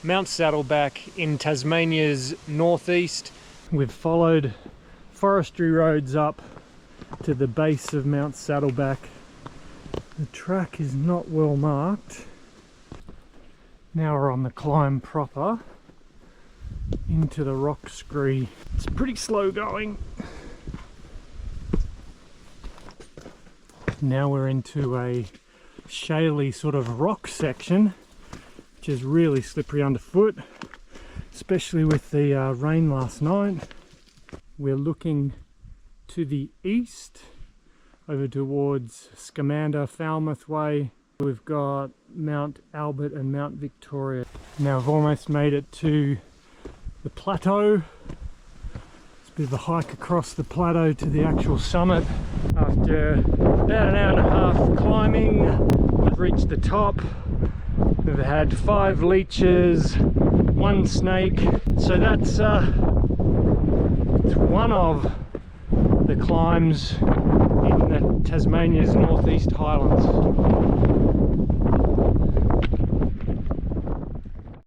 Mount Saddleback in Tasmania's northeast. We've followed forestry roads up to the base of Mount Saddleback. The track is not well marked. Now we're on the climb proper into the rock scree. It's pretty slow going. Now we're into a shaly sort of rock section, which is really slippery underfoot, especially with the rain last night. We're looking to the east over towards Scamander, Falmouth Way. We've got Mount Albert and Mount Victoria. Now I've almost made it to the plateau. It's a bit of a hike across the plateau to the actual summit. After about an hour and a half climbing, we've reached the top. We've had 5 leeches, 1 snake. So that's one of the climbs in Tasmania's northeast Highlands.